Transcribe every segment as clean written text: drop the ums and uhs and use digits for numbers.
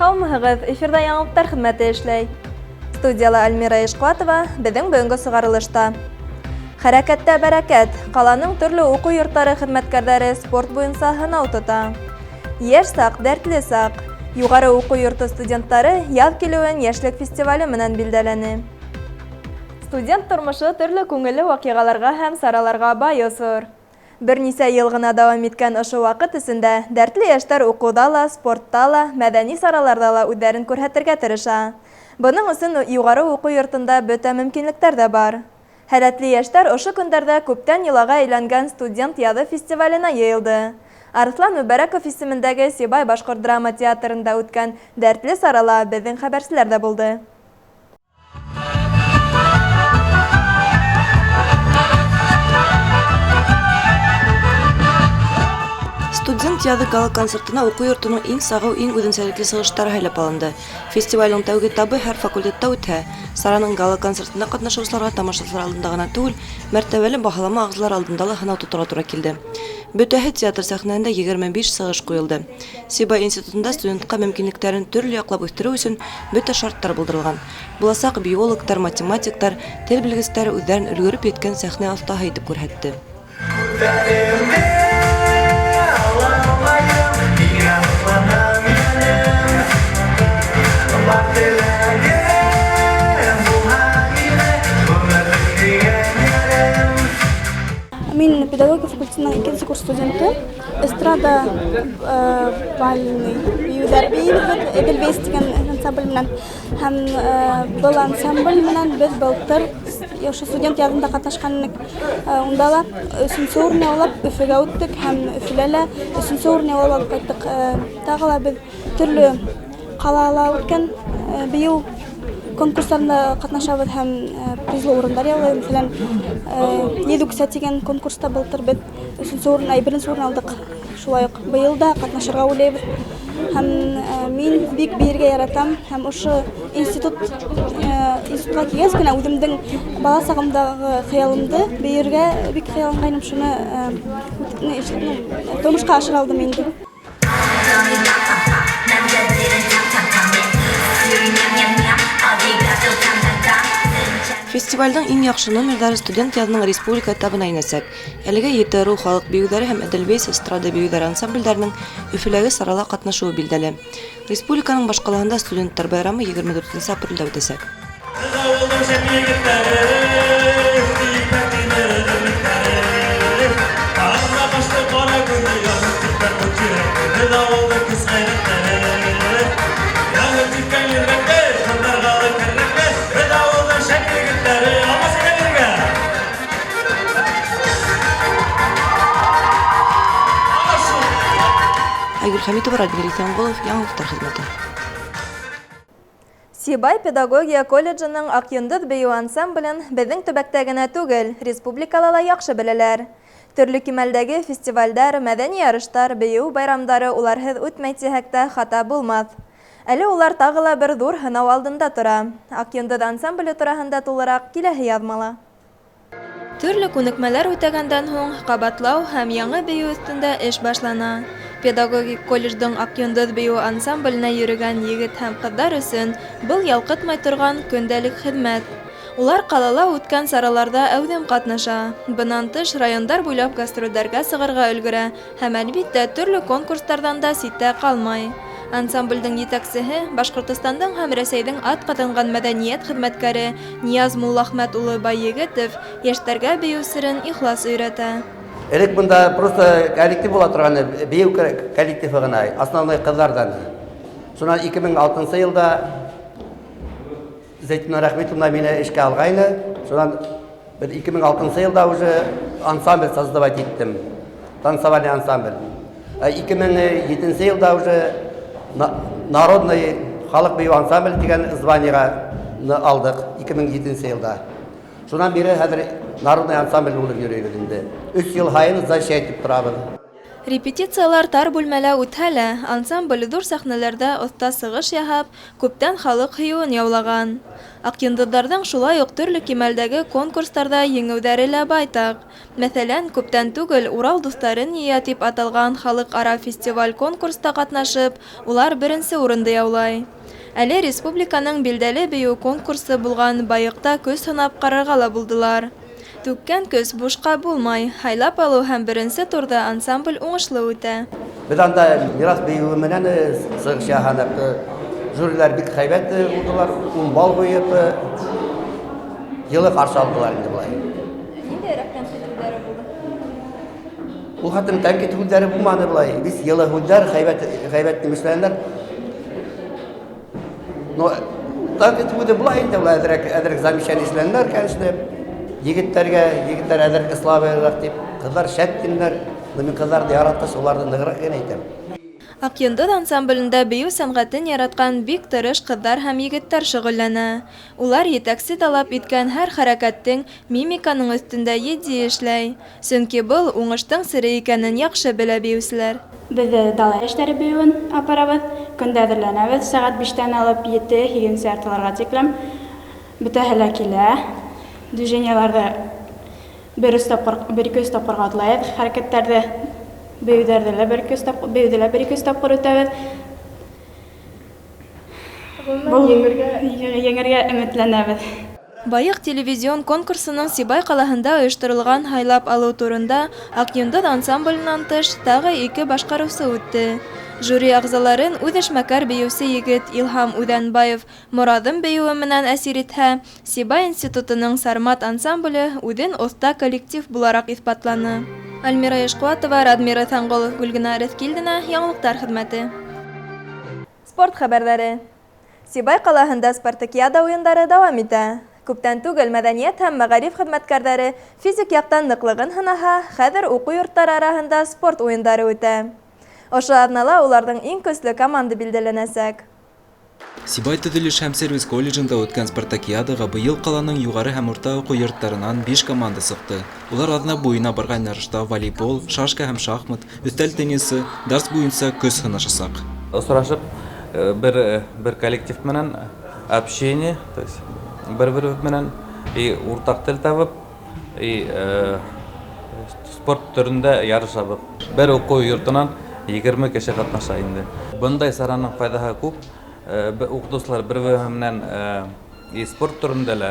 Һаумыһығыҙ, эфирда яңылыҡтар хеҙмәте эшләй. Студияла Альмира Ишҡатова, беҙҙең бөгөнгө сығарылышта. Хәрәкәттә бәрәкәт, ҡаланың төрлө уҡыу йорттары хеҙмәткәрҙәре спорт буйынса һынау тота. Йәш саҡ, дәртле саҡ. Юғары уҡыу йорто студенттары яҙ килеүен йәшлек фестивале менән билдәләне. Студент тормошо төрлө күңелле ваҡиғаларға һәм сараларға бай осор. Бер нисә йыл ғына дауам иткән ошо ваҡыт эсендә дәртле йәштәр уҡыуҙа ла, спортта ла, мәҙәни сараларҙа ла үҙҙәрен күрһәтергә тырыша. Бының өсөн юғары уҡыу йортонда бөтә мөмкинлектәр ҙә бар. Һәләтле йәштәр ошо көндәрҙә күптән йылаға әйләнгән студент яҙы фестиваленә йыйылды. Арыҫлан Мүбәрәков исемендәге Сибай башҡорт драма театрында үткән дәртле сарала беҙҙең хәбәрселәр ҙә булды. Студент яҙы гала концертына уҡыу йортоноң иң сағыу, иң үҙенсәлекле сығыштары һәйләп алынды. Фестивалдең тәүге этабы һәр факультетта үтһә, сараның гала концертында ҡатнашыусыларға тамашасылар алдында ғына түгел, мәртәбәле баһалама ағзалар алдында ла һынау тоторға тура килде. Бөтәһе театр сәхнәһендә 25 сығыш ҡуйылды. Сибай институтында студентҡа мөмкинлектәрен төрлө яҡлап үҫтереү өсөн бөтә шарттар булдырылған. Буласаҡ биологтар, математиктар, тел белгестәре үҙҙәрен өлгөрөп еткән сәхнә оҫтаһы итеп күрһәтте. Мин педагогия факультетының 2-нче курс студенты. Эстрада бальный биюҙәр бейебеҙ, Эдельвейс дигән ансамбль менән. Һәм был ансамбль менән беҙ былтыр ошо студент яҙында ҡатнашҡан инек. Унда ла 3-нче урын яулап Өфөгә үттек һәм Өфөлә лә 3-нче урын яулап ҡайттык. Тағы ла беҙ төрлө ҡалала үткән бейеү конкурстарында ҡатнашабыҙ һәм призлы урындар яулайбыҙ. Мәҫәлән, Едукса тигән конкурста былтыр беҙ 3-нче урын, 1-нче урын алдыҡ. Шулай уҡ быйыл да ҡатнашырға уйлайбыҙ. Һәм мин бик бейергә яратам һәм ошо институтҡа килгәс кенә үҙемдең бала сағымдағы хыялымды бейергә бик хыялланғайным, шуны тормошҡа ашыра алдым инде. Фестивальдың иң яҡшы номерҙары студент яҙының республика этабына инәсәк. Әлегә ЕТРУ халыҡ бейеүҙәре һәм Эдельвейс эстрада бейеүҙәре ансамблдәренең Өфөләге сарала ҡатнашыуы билдәле. Республиканың баш ҡалаһында студенттар байрамы 24 апрелдә үтәсәк. Айгөл Хәмитова, Радмир Исәнғолов, яңылыҡтар хеҙмәте. Сибай педагогия колледжының Аҡйондоҙ бейеү ансамблен беҙҙең төбәктә генә түгел, республикала ла яҡшы беләләр. Төрлө кимәлдәге фестивалдәр, мәҙәни ярыштар, бейеү байрамдары уларһыҙ үтмәй тиһәк тә хата булмаҫ. Әле улар тағы ла бер ҙур һынау алдында тора. Аҡйондоҙ ансамбле тураһында тулыраҡ киләһе яҙмала. Төрлө күнекмәләр үтәгәндән һуң ҡабатлау һәм яңы бейеү өҫтөндә эш башлана. Педагогик колледждың Аҡйондоҙ бейеү ансамбленә йөрөгән егет һәм ҡыҙҙар өсөн был ялҡытмай торған көндәлек хеҙмәт. Улар ҡалала үткән сараларҙа әүҙем ҡатнаша. Бынан тыш райондар буйлап гастролдәргә сығырға өлгөрә һәм әлбиттә төрлө конкурстарҙан да ситтә ҡалмай. Ансамблдың етәксеһе Башҡортостандың һәм Рәсәйҙең атҡаҙанған мәҙәниәт хеҙмәткәре Нияз Муллахмәт улы Байегетов йәштәргә бейеү серен ихлас өйрәтә. Элек бында просто коллектив була торган, бейеү коллективы ғына, основной ҡыҙҙарҙан. Шунан 2006 йылда Зәйтүнә Рәхметовна мине эшкә алғайны. Шунан 2006 йылда уже ансамбль создавать иттем. Танцевальный ансамбль. 2007 йылда уже народный халыҡ бейеү ансамбль дигән званиеға алдыҡ 2007 йылда. Шунан бире хәҙер народный ансамбль булып йөрөйбөҙ инде. 3 йыл һайын защит итеп торабыҙ. Репетициялар тар бүлмәлә үтһә лә, ансамбль ҙур сәхнәләрҙә оҫта сығыш яһап, күптән халыҡ һөйөүен яулаган. Аҡйондоҙҙарҙың шулай уҡ төрлө кимәлдәге конкурстарҙа еңеүҙәре лә байтаҡ. Мәҫәлән, күптән түгел Урал дуҫтарын йыя тип аталған халыҡ-ара фестиваль конкурста ҡатнашып, улар беренсе урынды яулай. Әле республиканың билдәле бейеү конкурсы булған Байыҡта көс һынап ҡарарға ла булдылар. Түккән көс бушҡа булмай, һайлап алыу һәм беренсе турҙа ансамбль уңышлы үтә. Без анда мирас бейеүе менән сығыш яһанып, жюрилар бик һәйбәт булдылар, бал ҡуйып, йылы ҡаршы алдылар инде былай. Ниндәйерәк тәнҡит һүҙҙәре булды? Ул хәтта тәнҡит һүҙҙәре булманы былай. Без йылы һүҙҙәр, һәйбәт нимәләр. Но тәнҡит һүҙе былай инде, былай әҙерәк замечание эшләнеләр, конечно. Егеттәр әҙер ислабыраҡ тип, ҡыҙҙар шәп тинеләр. Мин ҡыҙҙарҙы яратты, уларҙы нығыраҡ генә әйтәм. Аҡйондоҙ ансамблендә бейеү сәнғәтен яратҡан бик тырыш ҡыҙҙар һәм егеттәр шөғөлләнә. Улар етәксе талап иткән һәр хәрәкәттең мимиканың өҫтөндә етди эшләй. Сөнки был уңыштың сере икәнен яҡшы белә бейеүселәр. Беҙ дала эштәре бейеүен апарабыҙ. Көндә әҙерләнәбеҙ. Сәғәт 5-тән алып 7-8 артыларға тиклем. Бөтәһе лә килә. Движенияларҙы бер-ике тапҡырға атлайбыҙ. Хәрәкәттәрҙе, бейеүҙәрҙе лә бер-ике тапҡыр үтәбеҙ. Был еңергә өмөтләнәбеҙ. Байыҡ телевизион конкурсының Сибай ҡалаһында ойошторолған һайлап алыу турында Аҡйондоҙ ансамбленән тыш тағы 2 башҡарыусы үтте. Жюри ағзаларын үҙ эшмәкәр бейеүсе егет Илһам Үҙәнбаев Мораҙым бейеүе менән әсир итһә, Сибай институтының Сармат ансамбле үҙен оҫта коллектив булараҡ иҫбатланы. Альмира Ешҡоатова, Радмира Таңғолов, Гөлгенә Рәҫкилдина, Яңылыҡтар хеҙмәте. Спорт хәбәрҙәре. Сибай ҡалаһында спартакиада уйындары дауам итә. Күптән түгел мәҙәниәт һәм мәғариф хеҙмәткәрҙәре физик яҡтан ныҡлығын һынаһа, хәҙер уҡыу йорттары араһында спорт уйындары үтә. Ошо аҙнала уларҙың иң көслө команда билдәләнәсәк. Сибай төҙөлөш һәм сервис колледжында үткән спартакиадаға быйыл ҡаланың юғары һәм урта уҡыу йорттарынан 5 команда сыҡты. Улар аҙна буйына барған ярышта волейбол, шашка һәм шахмат, өҫтәл теннисы, дарс буйынса көс һынашасаҡ. Осрашып, бер коллектив менән общение, то есть бер-бер менән уртаҡ тел табып, спорт төрөндә ярышабыҙ. Бер уҡыу йортонан 20 кеше ҡатнаша инде. Бындай сараның файдаһы күп. Уҡытыусылар бер-береһе менән спорт төрөндә лә,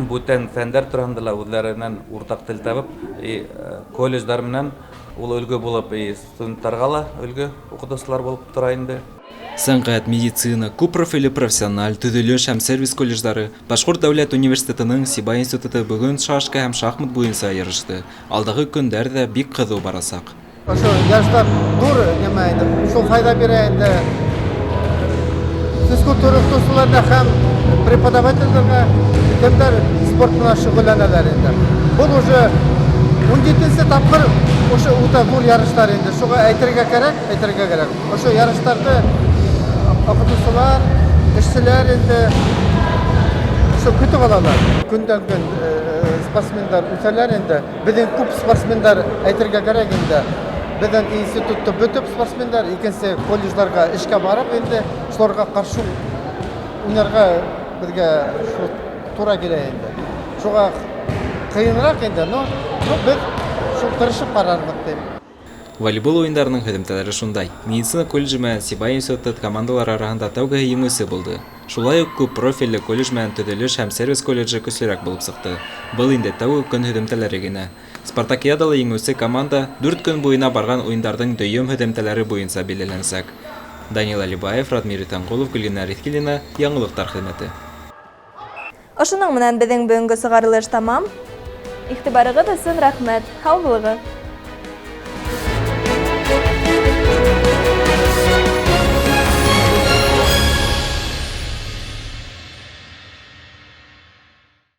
бүтән фәндәр тураһында ла үҙҙәренән уртаҡ тел табып, колледждар менән ул өлгө булып, студенттарға ла өлгө уҡытыусылар булып тора инде. Сәнғәт, медицина, күп профиле профессиональ, төҙөлөш һәм сервис колледждары, Башҡорт дәүләт университетының Сибай институты бөгөн шашка һәм шахмат буйынса ярышты. Алдағы көндәр ҙә бик ҡыҙыу барасаҡ. Ошо ярыштар ҙур нәмә инде, шул файда бирә инде. Физкультура уҡытыусыларына һәм преподавателдәргә кемдәр спорт менән шөғөлләнәләр инде. Был уже 17-нче тапҡыр ошо үтә ҙур ярыштар инде. Шуға әйтергә кәрәк. Ошо ярыштарҙы уҡытыусылар, эшселәр инде ошо көтөп алалар. Көндән-көн спортсмендар үҫәләр инде. Беҙҙең күп спортсмендар әйтергә кәрәк инде. Беҙҙең институтты бөтөп спортсмендар, икенсе колледждарға эшкә барып инде, шуларға ҡаршы уйнарға беҙгә тура килә инде. Шуға ҡыйыныраҡ инде, но беҙ шул тырышып ҡарарбыҙ тип. Волейбол уйындарының һөҙөмтәләре шундай. Медицина колледжы менән Сибай институты командалар араһында тәүгеһе еңеүсе булды. Шулай уҡ күп профилле колледж менән төҙөлөш һәм сервис колледжы көслөрәк булып сыҡты. Был инде тәүге көн һөҙөмтәләре генә. Спартакиадала еңеүсе команда 4 көн буйына барған уйындарҙың дөйөм һөҙөмтәләре буйынса билдәләнәсәк. Данил Алибаев, Радмир Таңғолов, Гөлгенә Рәҫкилдина, Яңылыҡтар хеҙмәте. Ошоноң менән беҙҙең бөгөнгө сығарылыш тамам. Иғтибарығыҙ өсөн рәхмәт. Һау булығыҙ.